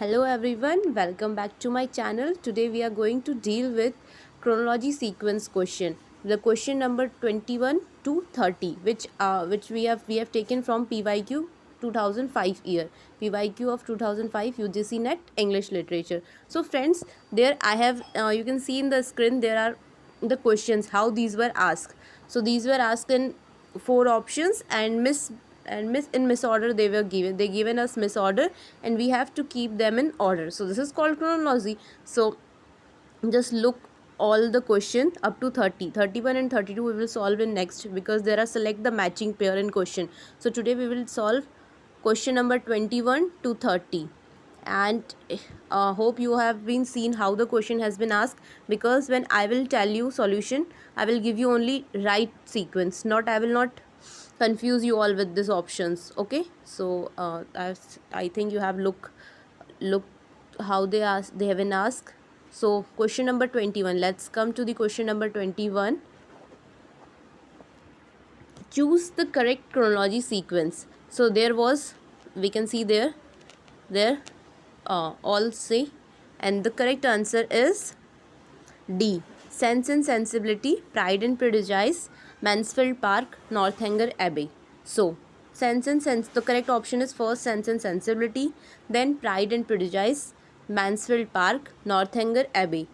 Hello everyone, welcome back to my channel. Today we are going to deal with chronology sequence question. The question number 21 to 30 which we have taken from PYQ 2005 year. PYQ of 2005 UGC NET English literature. So friends, there I have you can see in the screen there are the questions how these were asked. So these were asked in four options and in misorder they given us misorder and we have to keep them in order. So this is called chronology. So just look all the question up to 30, 31 and 32 we will solve in next because there are select the matching pair in question. So today we will solve question number 21 to 30 and hope you have been seen how the question has been asked, because when I will tell you solution I will give you only right sequence, not I will not confuse you all with these options. Okay, so I think you have look how they have been asked. So question number 21, let's come to the question number 21. Choose the correct chronology sequence. So there was, we can see there all say, and the correct answer is D. Sense and Sensibility, Pride and Prejudice, Mansfield Park, Northanger Abbey. So, the correct option is first Sense and Sensibility, then Pride and Prejudice, Mansfield Park, Northanger Abbey.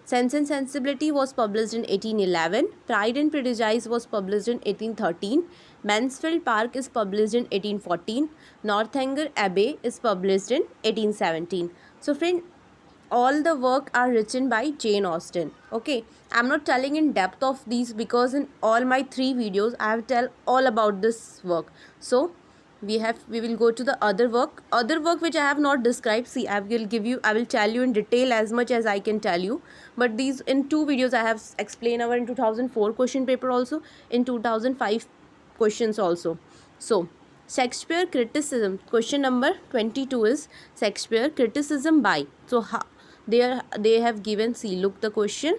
Sense and Sensibility was published in 1811, Pride and Prejudice was published in 1813, Mansfield Park is published in 1814, Northanger Abbey is published in 1817. So friend, all the work are written by Jane Austen. Okay, I'm not telling in depth of these because in all my 3 videos I have tell all about this work. So we will go to the other work which I have not described. See, I will tell you in detail as much as I can tell you, but these in 2 videos I have explained our in 2004 question paper, also in 2005 questions also. So Shakespeare criticism, question number 22 is Shakespeare criticism by. So they have given, see, look the question,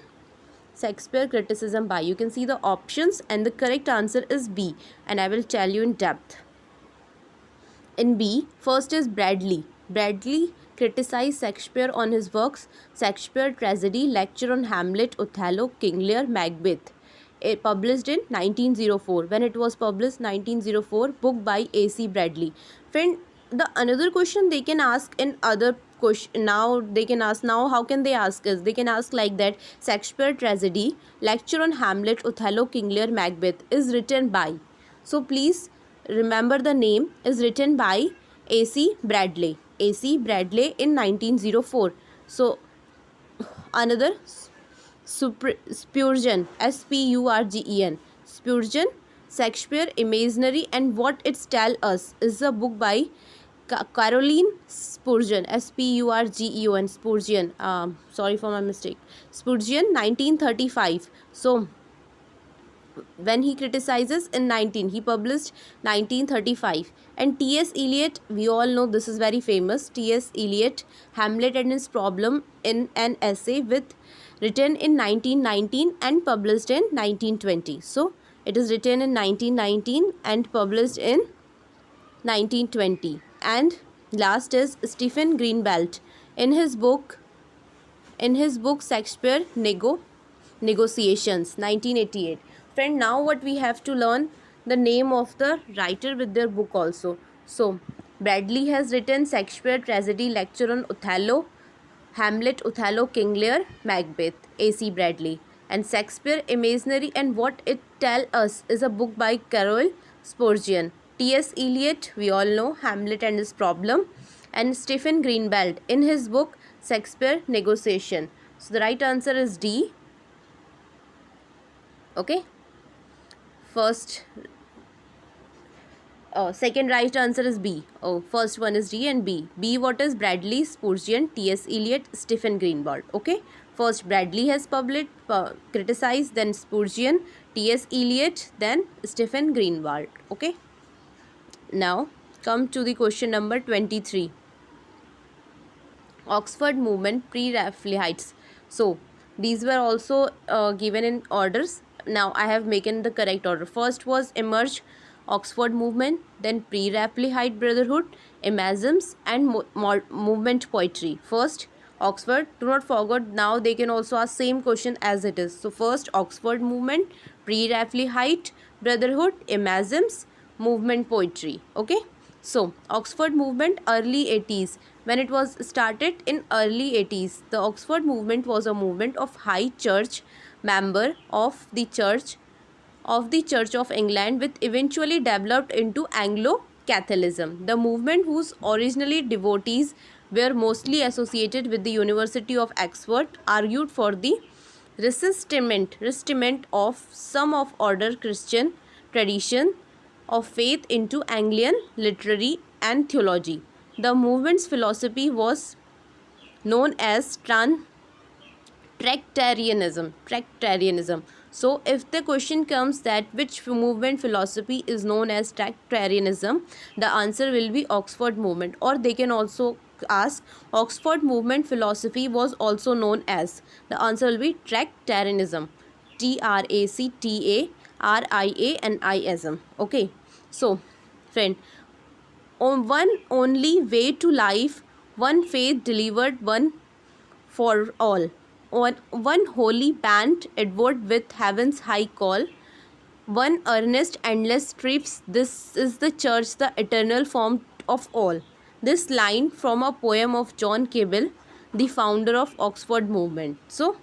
Shakespeare criticism by. You can see the options and the correct answer is B, and I will tell you in depth. In B, first is Bradley. Bradley criticized Shakespeare on his works Shakespeare Tragedy, Lecture on Hamlet, Othello, King Lear, Macbeth. It published in 1904. When it was published 1904, book by A.C. Bradley. Friend, the another question they can ask in other question, now they can ask, now how can they ask us? They can ask like that, Shakespeare Tragedy, Lecture on Hamlet, Othello, King Lear, Macbeth is written by. So please remember the name is written by A.C. Bradley. A.C. Bradley in 1904. So another Spurgeon, Spurgen. Spurgeon, Shakespeare Imaginary and What It Tells Us is a book by Caroline Spurgeon, Spurgeon, Spurgeon. Sorry for my mistake. Spurgeon, 1935. So when he criticizes in 19, he published 1935. And T.S. Eliot, we all know this is very famous. T.S. Eliot, Hamlet and His Problem, in an essay with written in 1919 and published in 1920. So it is written in 1919 and published in 1920. And last is Stephen Greenbelt in his book Shakespeare Negotiations, 1988. Friend, now what we have to learn the name of the writer with their book also. So Bradley has written Shakespeare Tragedy, Lecture on Othello, Hamlet, Othello, King Lear, Macbeth, A.C. Bradley. And Shakespeare Imaginary and What It Tells Us is a book by Carol Spurgeon. T.S. Eliot, we all know, Hamlet and His Problem. And Stephen Greenbelt in his book Shakespeare Negotiation. So the right answer is D. Okay. Second right answer is B. First one is D and B. B, what is Bradley, Spurgeon, T.S. Eliot, Stephen Greenbelt. Okay. First Bradley has criticized, then Spurgeon, T.S. Eliot, then Stephen Greenbelt. Okay. Now come to the question number 23. Oxford Movement pre-Raphaelites. So these were also given in orders. Now I have making the correct order. First was Emerge Oxford movement, then Pre-Raphaelite Brotherhood, Imagisms, and movement poetry. First, Oxford. Do not forget, now they can also ask same question as it is. So first, Oxford movement, Pre-Raphaelite Brotherhood, Imagisms, movement poetry. Okay. So Oxford movement, early 80s. When it was started in early 80s, the Oxford movement was a movement of high church member of the Church of England, which eventually developed into Anglo-Catholicism. The movement, whose originally devotees were mostly associated with the University of Oxford, argued for the resistment of some of order Christian tradition of faith into Anglican literary and theology. The movement's philosophy was known as Tractarianism. So if the question comes that which movement philosophy is known as Tractarianism, the answer will be Oxford movement. Or they can also ask, Oxford movement philosophy was also known as, the answer will be Tractarianism. Tractarianism. Okay, so friend, on one only way to life, one faith delivered, one for all. One holy band, Edward with heaven's high call. One earnest, endless strips. This is the church, the eternal form of all. This line from a poem of John Keble, the founder of Oxford movement. So,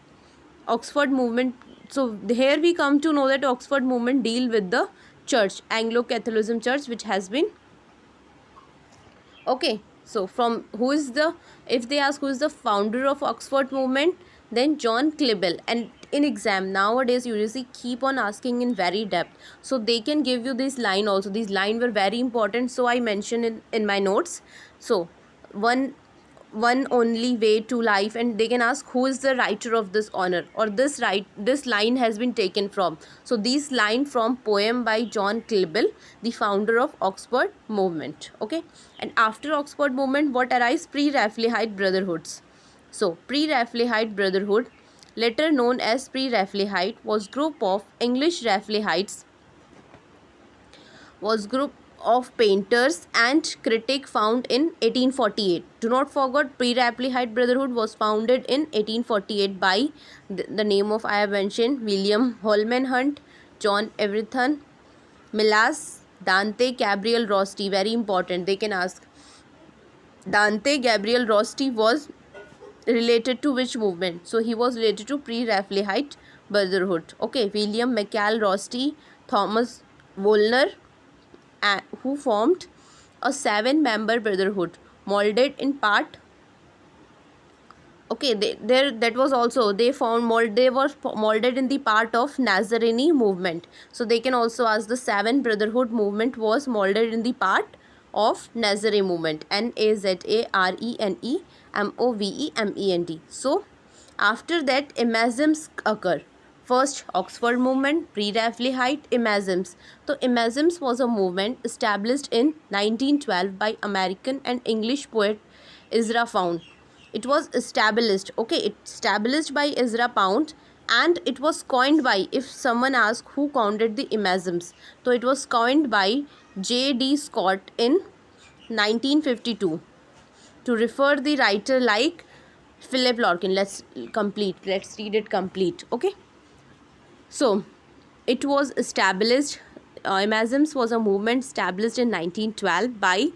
Oxford movement. So here we come to know that Oxford movement deal with the church, Anglo-Catholicism church, which has been okay. So from who is the, if they ask who is the founder of Oxford movement, then John Keble. And in exam nowadays UGC keep on asking in very depth, so they can give you this line also. These line were very important, so I mentioned in my notes. So one only way to life, and they can ask who is the writer of this honor, or this line has been taken from. So this line from poem by John Keble, the founder of Oxford movement. Okay. And after Oxford movement, what arise? Pre-Raphaelite brotherhoods. So Pre-Raphaelite brotherhood, later known as Pre-Raphaelite, was group of English Raphaelites, was group of painters and critic found in 1848. Do not forget, Pre-Raphaelite Brotherhood was founded in 1848 by the name of I have mentioned William Holman Hunt, John Everton, Milas, Dante Gabriel Rossetti. Very important. They can ask, Dante Gabriel Rossetti was related to which movement? So he was related to Pre-Raphaelite Brotherhood. Okay, William McCall Rossetti, Thomas Woolner, who formed a 7-member brotherhood molded in part. Okay, that was also they were molded in the part of Nazarene movement. So they can also ask, the 7 brotherhood movement was molded in the part of Nazarene movement. Nazarenemovement. So after that, Imagisms occur. First, Oxford movement, Pre-Raphaelite Imagisms. So Imagisms was a movement established in 1912 by American and English poet Ezra Pound. It was established, okay, it's established by Ezra Pound, and it was coined by, if someone asks who coined the Imagisms, so it was coined by J.D. Scott in 1952 to refer the writer like Philip Larkin. Let's read it complete. Okay, so it was established, Imagisms was a movement established in 1912 by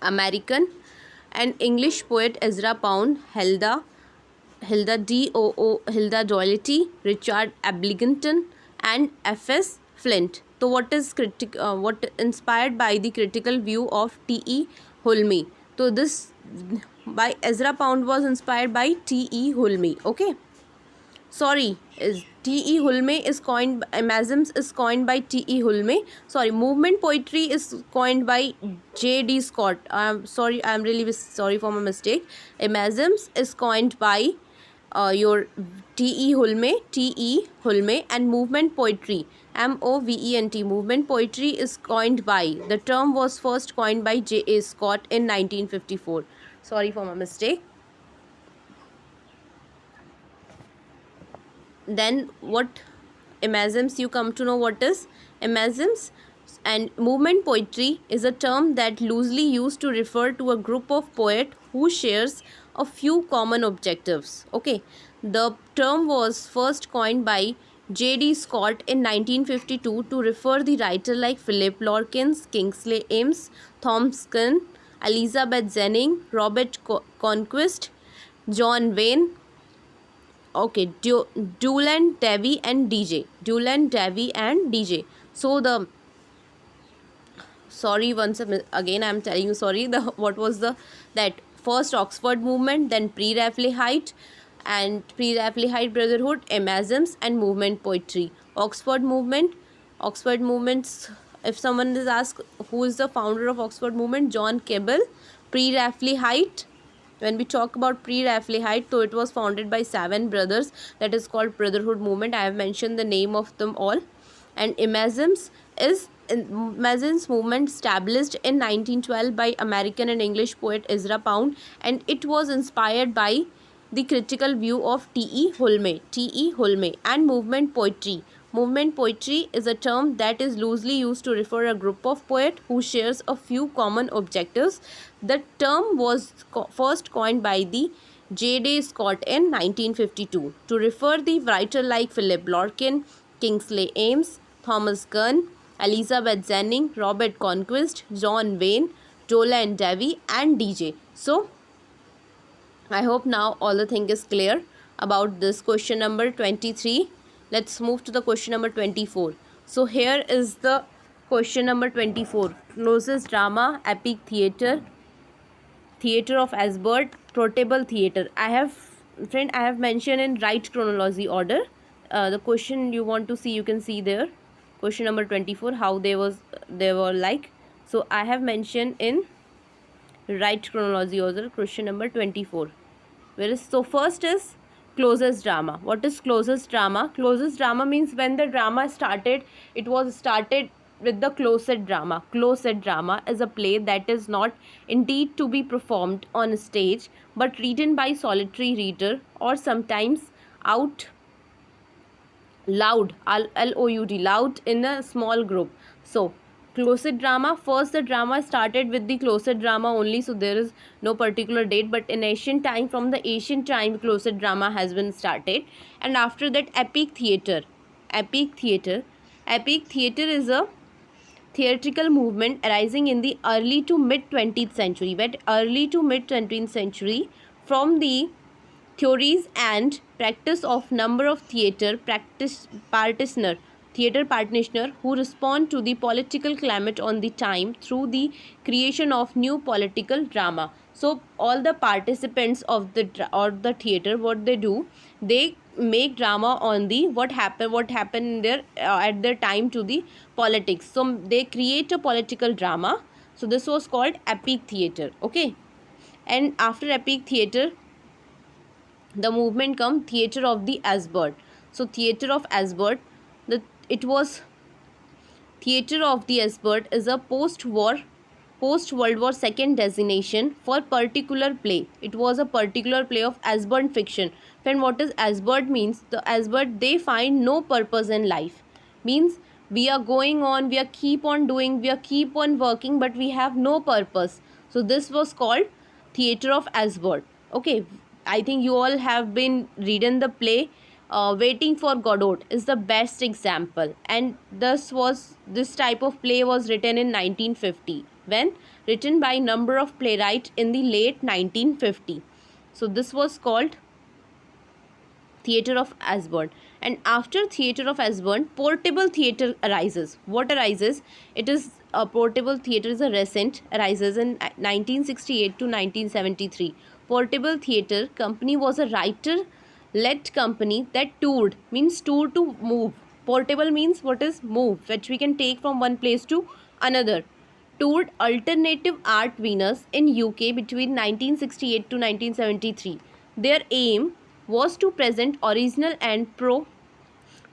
American and English poet Ezra Pound, Hilda Doherty, Richard Ablington, and F.S. Flint. So what inspired by the critical view of T.E. Hulme. So this by Ezra Pound was inspired by T.E. Hulme. Okay. Sorry, is T.E. Hulme is coined, Imagisms is coined by T.E. Hulme. Sorry, movement poetry is coined by J.D. Scott. I'm sorry, I'm really sorry for my mistake. Imagisms is coined by your T.E. Hulme, and movement poetry, MOVENT, movement poetry is coined by, the term was first coined by J.A. Scott in 1954. Sorry for my mistake. Then what Imagisms, you come to know what is imagisms. And movement poetry is a term that loosely used to refer to a group of poets who shares a few common objectives. Okay, the term was first coined by J.D. Scott in 1952 to refer the writer like Philip Larkins, Kingsley Ames, Thomas Kuhn, Elizabeth Zenning, Robert Conquest, John Wayne, okay, Dulan Davy and DJ. Dulan Davy and DJ. So the sorry once again I'm telling you sorry, the what was the that first Oxford movement, then pre-Raphaelite and pre-Raphaelite brotherhood, imagisms and movement poetry. Oxford movements, if someone is asked who is the founder of Oxford movement, John Keble. Pre-Raphaelite, when we talk about pre-Raphaelite, so it was founded by 7 brothers, that is called brotherhood movement. I have mentioned the name of them all. And imagisms is imagisms movement established in 1912 by American and English poet Ezra Pound, and it was inspired by the critical view of T.E. Hulme and movement poetry. Movement poetry is a term that is loosely used to refer a group of poets who shares a few common objectives. The term was first coined by the J.D. Scott in 1952 to refer the writer like Philip Larkin, Kingsley Ames, Thomas Kuhn, Elizabeth Zenning, Robert Conquest, John Wayne, Dolan Davy and DJ. So I hope now all the thing is clear about this question number 23. Let's move to the question number 24. So here is the question number 24. Closest drama, epic theatre, theatre of Asbert, portable theatre. I have mentioned in right chronology order. The question you want to see, you can see there. Question number 24, how they were like. So I have mentioned in right chronology order question number 24. So first is closest drama. What is closest drama? Closest drama means when the drama started, it was started with the closet drama. Closet drama is a play that is not indeed to be performed on stage but written by solitary reader or sometimes out loud, L-O-U-D, loud in a small group. So closet drama, first the drama started with the closet drama only, so there is no particular date, but in ancient time, from the ancient time, closet drama has been started. And after that, epic theatre. Epic theatre is a theatrical movement arising in the early to mid 20th century. But early to mid 20th century, from the theories and practice of number of theatre practitioner who respond to the political climate on the time through the creation of new political drama. So all the participants of the theatre, what they do, they make drama on the what happened there at the time to the politics. So they create a political drama. So this was called epic theatre. Okay, and after epic theatre, the movement come theatre of the Asbert. So theatre of Asbert, theatre of the Asbert is a post World War II designation for particular play. It was a particular play of Asbert fiction. Then what is Asbert means? The Asbert, they find no purpose in life. Means we are going on, we are keep on doing, we are keep on working, but we have no purpose. So this was called theatre of Asbert. Okay, I think you all have been reading the play. Waiting for Godot is the best example, and this type of play was written in 1950, when written by number of playwrights in the late 1950. So this was called theatre of Asbert. And after theatre of Asbert, portable theatre arises. What arises? It is a portable theatre is a recent, arises in 1968 to 1973. Portable theatre company was a writer-led company that toured, means tour to move. Portable means what is move, which we can take from one place to another. Toured alternative art Venus in UK between 1968 to 1973. Their aim was to present original and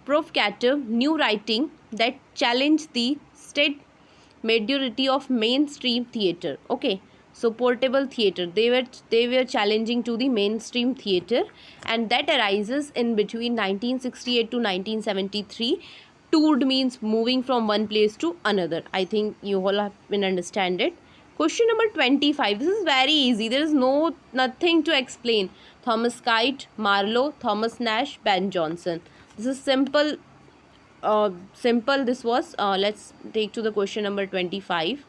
provocative new writing that challenged the state mediocrity of mainstream theatre. Okay, So portable theatre, they were challenging to the mainstream theatre, and that arises in between 1968 to 1973. Toured means moving from one place to another. I think you all have been understand it. Question number 25. This is very easy. There is nothing to explain. Thomas Kite, Marlowe, Thomas Nash, Ben Jonson. This is simple. Simple. This was. Let's take to the question number 25.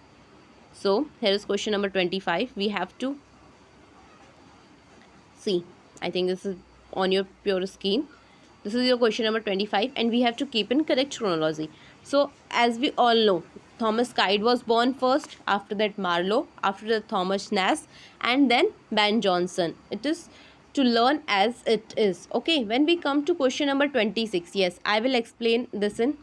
So here is question number 25. We have to see. I think this is on your pure screen. This is your question number 25, and we have to keep in correct chronology. So as we all know, Thomas Kite was born first, after that Marlowe, after that Thomas Nash, and then Ben Jonson. It is to learn as it is. Okay, when we come to question number 26, yes, I will explain this in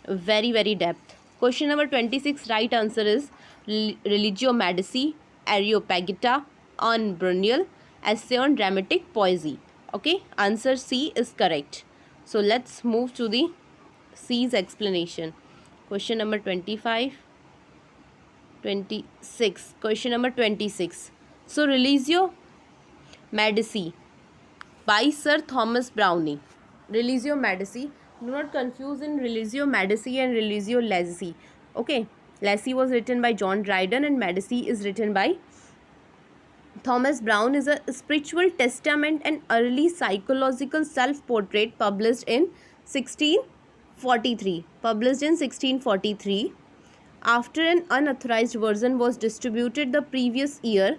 very depth. Question number 26, right answer is Religio Medici, Areopagita, on Brunel, Essay on Dramatic Poesy. Okay, answer C is correct. So let's move to the C's explanation. Question number 25, 26. Question number 26. So Religio Medici by Sir Thomas Browne. Religio Medici. Do not confuse in Religio Medici and Religio Lacy. Okay, Lacy was written by John Dryden and Medici is written by Thomas Browne. Is a spiritual testament and early psychological self-portrait published in 1643. Published in 1643. After an unauthorized version was distributed the previous year,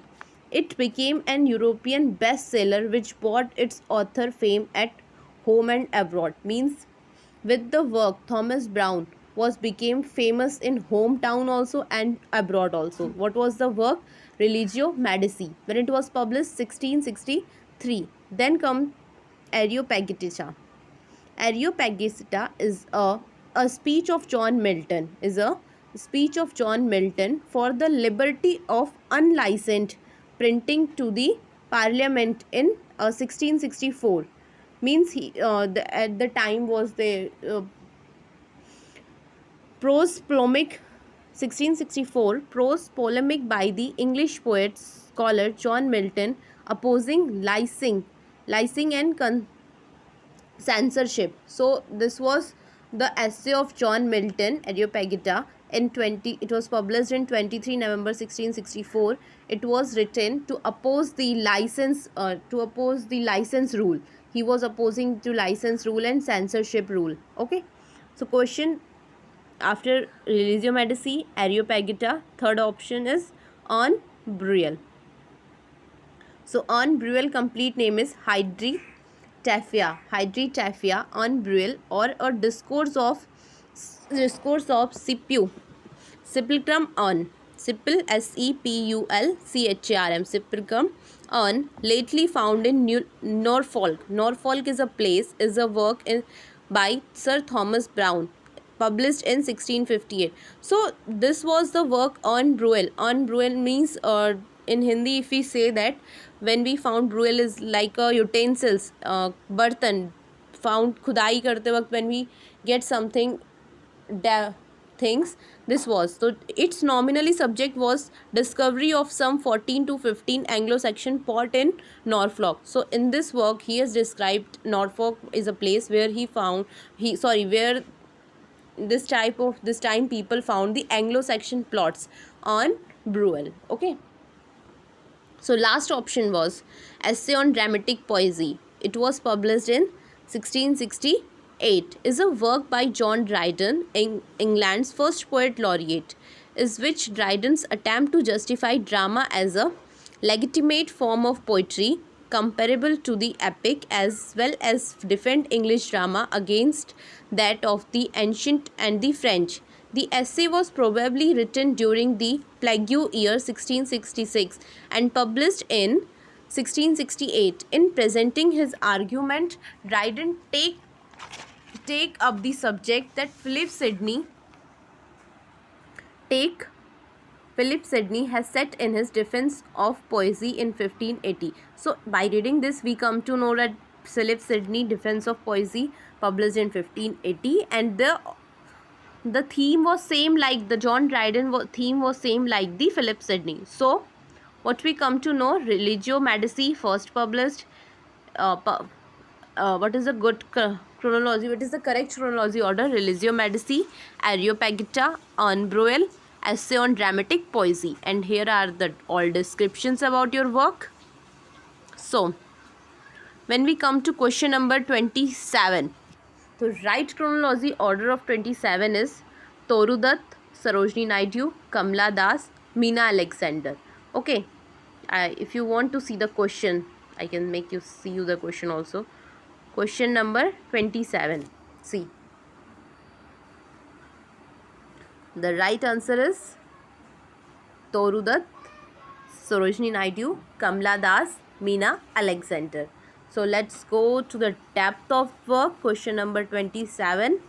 it became an European bestseller which brought its author fame at home and abroad. Means with the work, Thomas Browne was became famous in hometown also and abroad also. What was the work? Religio Medici. When it was published 1663. Then come Areopagita. Areopagita is a speech of John Milton. Is a speech of John Milton for the liberty of unlicensed printing to the Parliament in 1664. Means at the time was the prose polemic 1664 prose polemic by the English poet scholar John Milton opposing licensing and censorship. So this was the essay of John Milton, Areopagita. It was published in 23 November 1664. It was written to oppose the license rule. He was opposing to license rule and censorship rule. Okay, so question after Religio Medici, Areopagita, third option is on Breuil. So on Breuil complete name is Hydritaphia on Breuil, or a discourse of Sepulchrum on Sepulchrum on, lately found in Norfolk. Norfolk is a place, is a work by Sir Thomas Browne, published in 1658. So this was the work on Breuil. On Breuil means in Hindi if we say that when we found Breuil is like a utensils, bartan found khudai karte waqt when we get something things. This was, so its nominally subject was discovery of some 14 to 15 Anglo-Saxon pot in Norfolk. So in this work he has described Norfolk is a place where where this time people found the Anglo-Saxon plots on Breuil. Okay, so last option was Essay on Dramatic Poesy. It was published in 1668. Is a work by John Dryden, England's first poet laureate, is which Dryden's attempt to justify drama as a legitimate form of poetry comparable to the epic, as well as defend English drama against that of the ancient and the French. The essay was probably written during the plague year 1666 and published in 1668. In presenting his argument, Dryden take up the subject that Philip Sidney has set in his Defense of Poesy in 1580. So by reading this we come to know that Philip Sidney Defense of Poesy published in 1580, and the theme was same like the John Dryden theme was same like the Philip Sidney. So what we come to know, Religio Medici first published. What is the good chronology? What is the correct chronology order? Religio Medici, Areopagita, Unbreuil, Essay on Dramatic Poesy. And here are the all descriptions about your work. So, when we come to question number 27, the right chronology order of 27 is Toru Dutt, Sarojini Naidu, Kamala Das, Meena Alexander. Okay, if you want to see the question, I can make you see you the question also. Question number 27. See, the right answer is Toru Dutt, Sarojini Naidu, Kamala Das, Meena Alexander. So let's go to the depth of work. Question number 27.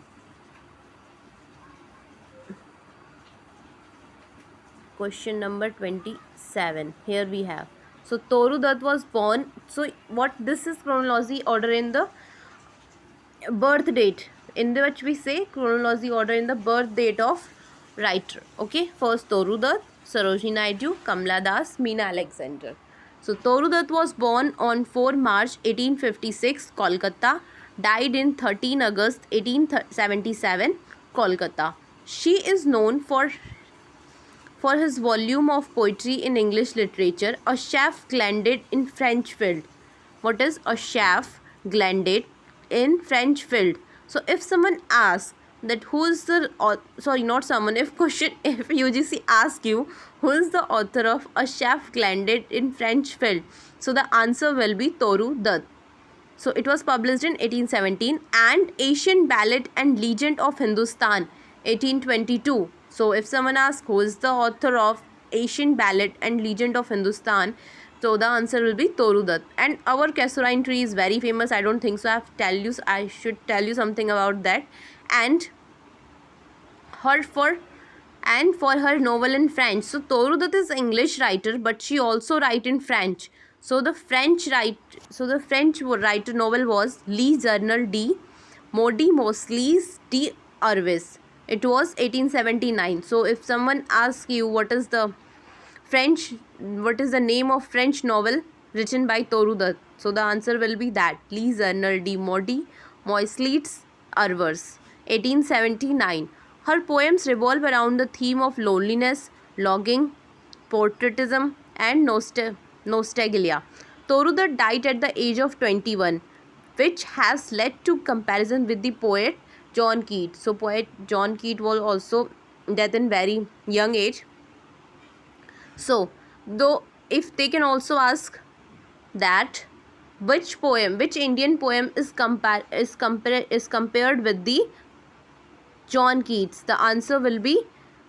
Question number 27. Here we have. So Toru Dutt was born. So what this is chronology order in the birth date, in which we say chronology order in the birth date of writer. Okay, first Toru Dutt, Sarojini Naidu, Kamala Das, Meena Alexander. So Toru Dutt was born on 4 March 1856, Kolkata. Died in 13 August 1877, Kolkata. She is known for his volume of poetry in English literature, A Chef Glanded in French Field. What is A Chef Glanded in French Field? So if someone asks that who is the sorry, not someone, if UGC asks you who is the author of A Chef Glanded in French Field, so the answer will be Toru Dutt. So it was published in 1817, and Asian Ballad and Legend of Hindustan, 1822. So if someone asks who is the author of Asian Ballad and Legend of Hindustan, so the answer will be Toru Dutt. And our Casuarine tree is very famous. I don't think so. I should tell you something about that. And for her novel in French. So Toru Dutt is English writer, but she also write in French. So the French writer novel was Le Journal de Maudit Mosley's de Urvis. It was 1879. So if someone asks you what is the name of French novel written by Toru Dutt, so the answer will be that, Le Journal de Maudit Mosley's Urvis, 1879. Her poems revolve around the theme of loneliness, longing, portraitism, and nostalgia. Toru Dutt died at the age of 21, which has led to comparison with the poet John Keats. So poet John Keats was also dead in very young age. So though if they can also ask that which Indian poem is compared with the John Keats, the answer will be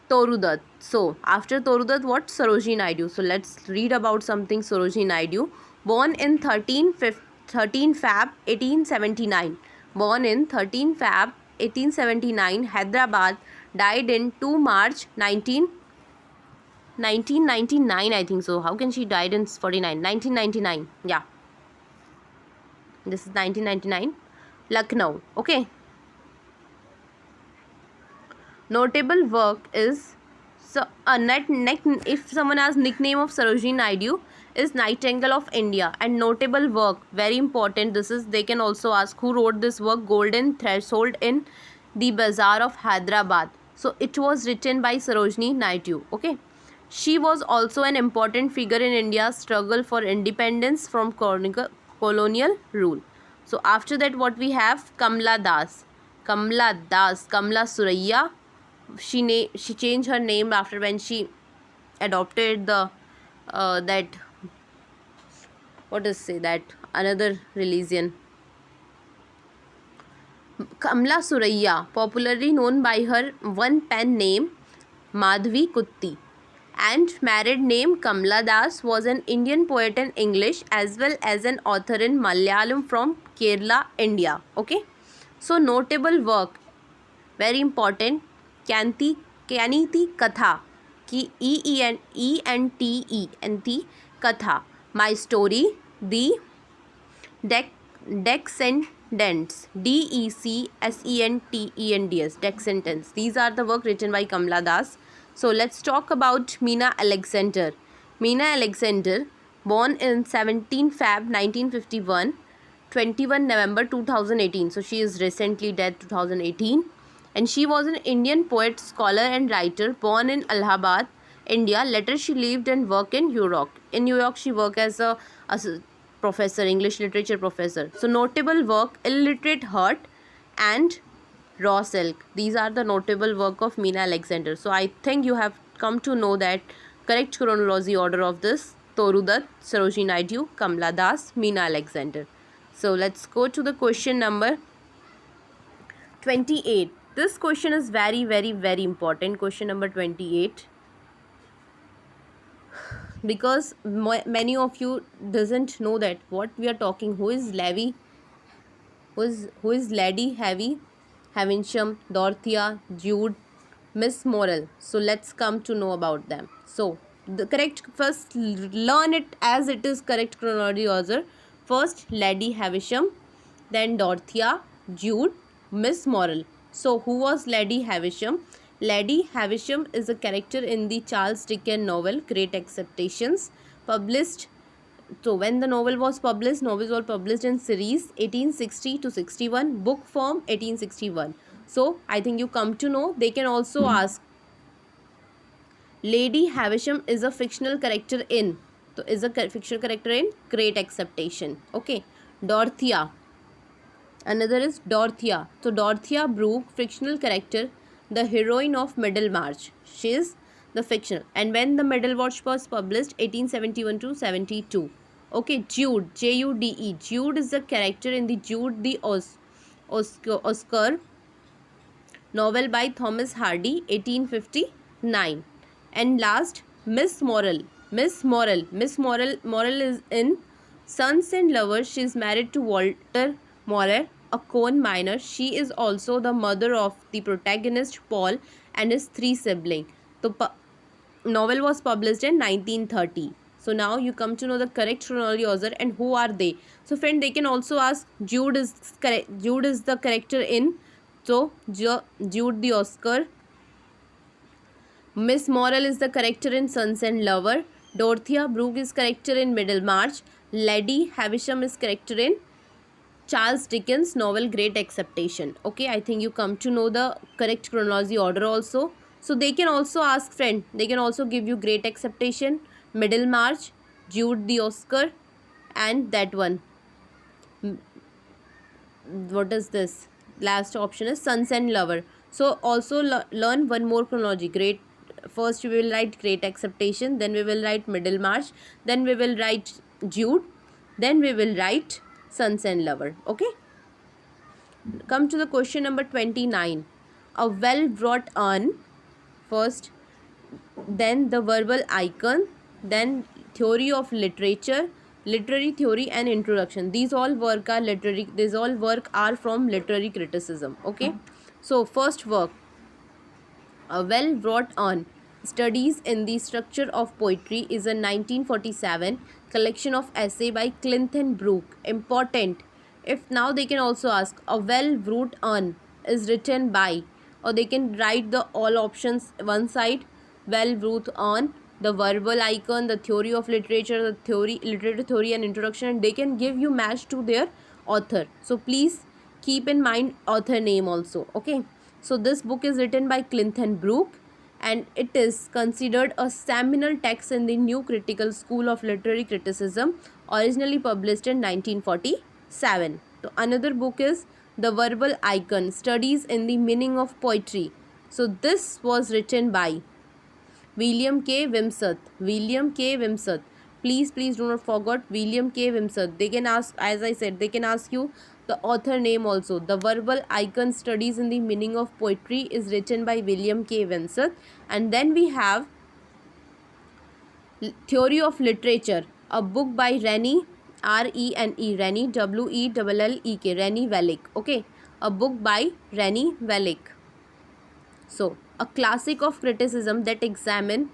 Toru Dutt. So after Toru Dutt, what? Sarojini Naidu. So let's read about something Sarojini Naidu. Born in 13 Feb 1879. Born in 13 Feb 1879, Hyderabad. Died in 2 March 1999, I think so. How can she died in 49? 1999. Yeah. This is 1999. Lucknow. Okay. Notable work is, so if someone has nickname of Sarojini Naidu is Nightingale of India. And notable work, very important, this is, they can also ask who wrote this work, Golden Threshold in the Bazaar of Hyderabad. So it was written by Sarojini Naidu. Okay. She was also an important figure in India's struggle for independence from colonial rule. So after that, what we have? Kamala Suraiya. She changed her name after when she adopted the that, what is say, that another religion. Kamala Suraiya, popularly known by her one pen name Madhavi Kutti and married name Kamala Das, was an Indian poet in English as well as an author in Malayalam from Kerala, India. Okay, so notable work, very important, Kanti Katha, Ente Katha, My Story, The Descendants, Descendents, Descendants. These are the work written by Kamala Das. So let's talk about Meena Alexander. Meena Alexander, born in 17 Feb 1951, 21 November 2018. So she is recently dead 2018. And she was an Indian poet, scholar and writer born in Allahabad, India. Later she lived and worked in New York. In New York she worked as a professor, English literature professor. So notable work, Illiterate Heart and Raw Silk. These are the notable work of Meena Alexander. So I think you have come to know that correct chronology order of this: Toru Dutt, Sarojini Naidu, Kamala Das, Meena Alexander. So let's go to the question number 28. This question is very, very, very important. Question number 28. Because many of you doesn't know that what we are talking. Who is Levi? Who is Lady Heavy, Havisham, Dorothea, Jude, Miss Morel? So let's come to know about them. So the correct, first learn it as it is correct chronology order. First Lady Havisham, then Dorothea, Jude, Miss Morel. So who was Lady Havisham? Lady Havisham is a character in the Charles Dickens novel Great Expectations, published. So when the novel was published, novels were published in series 1860 to 61, book form 1861. So I think you come to know. They can also ask, Lady Havisham is a fictional character in. So is a fictional character in Great Expectation. Okay. Dorothea. Another is Dorothea. So Dorothea Brooke, fictional character, the heroine of Middlemarch. She is the fictional. And when the Middlemarch was published, 1871 to 72. Okay, Jude, Jude. Jude is the character in the Jude the Oscar novel by Thomas Hardy, 1859. And last, Miss Morel. Morel is in Sons and Lovers. She is married to Walter Morel, a Coan miner. She is also the mother of the protagonist Paul and his 3 siblings. The novel was published in 1930. So now you come to know the correct chronology order and who are they. So friend, they can also ask, Jude is the character in. So Jude the Oscar. Miss Morel is the character in Sons and Lover. Dorothea Brooke is character in Middlemarch. Lady Havisham is character in Charles Dickens novel Great Expectation. Okay, I think you come to know the correct chronology order also. So they can also ask, friend, they can also give you Great Expectation, Middlemarch, Jude the Oscar, and that one. What is this? Last option is Sons and Lover. So also learn one more chronology. First we will write Great Expectation, then we will write Middlemarch, then we will write Jude, then we will write Sons and Lover. Okay. Come to the question number 29. A well brought on, first, then the verbal icon, then theory of literature, literary theory and introduction. These all work are from literary criticism. Okay. So first work, a well brought on studies in the structure of poetry, is a 1947 collection of essay by Clinton Brooke. Important. If now they can also ask, a well brought on is written by, or they can write the all options one side, well brought on, the verbal icon, the theory of literature, the literary theory and introduction, and they can give you match to their author. So please keep in mind author name also. Okay. So this book is written by Clinton Brooke and it is considered a seminal text in the new critical school of literary criticism, originally published in 1947. So another book is The Verbal Icon, Studies in the Meaning of Poetry. So this was written by William K. Wimseth. Please do not forget William K. Wimseth. They can ask, as I said, they can ask you the author name also. The Verbal Icon, Studies in the Meaning of Poetry is written by William K. Wimseth. And then we have Theory of Literature, a book by Rennie, R-E-N-E, Rennie, W-E-L-L-E-K, Rennie Wellick. Okay, a book by Rennie Wellick. So a classic of criticism that examine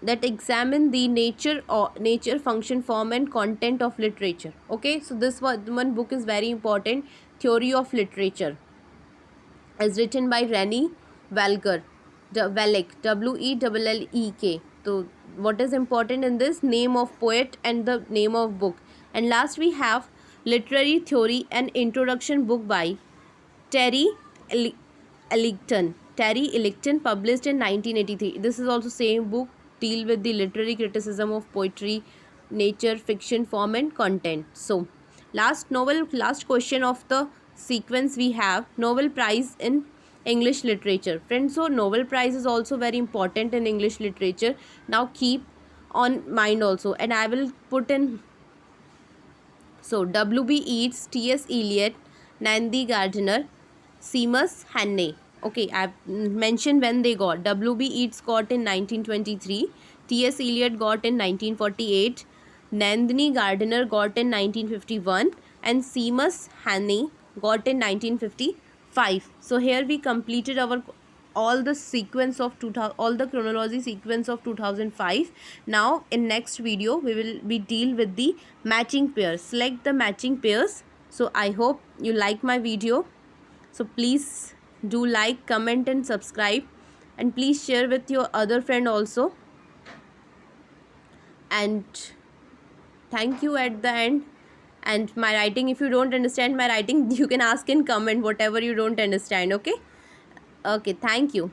the nature, function, form and content of literature. Okay, so this one book is very important. Theory of Literature is written by Rennie Wellick, W-E-L-L-E-K. So what is important in this? Name of poet and the name of book. And last we have literary theory and introduction book by Terry Ellington. Terry Ellington, published in 1983. This is also same book, deal with the literary criticism of poetry, nature, fiction, form and content. So last question of the sequence we have Nobel Prize in English literature. Friends, so Nobel Prize is also very important in English literature. Now keep on mind also, and I will put in. So W.B. Yeats, T.S. Eliot, Nandi Gardiner, Seamus Hannay. Okay, I've mentioned when they got. W.B. Yeats got in 1923, T.S. Eliot got in 1948, Nandini Gardiner got in 1951, and Seamus Hannay got in 1955. So here we completed our all the sequence of 2000, all the chronology sequence of 2005. Now in next video we will be deal with the matching pairs. Select the matching pairs. So I hope you like my video. So please do like, comment and subscribe, and please share with your other friend also. And thank you at the end. And my writing, if you don't understand my writing, you can ask in comment whatever you don't understand. Okay, thank you.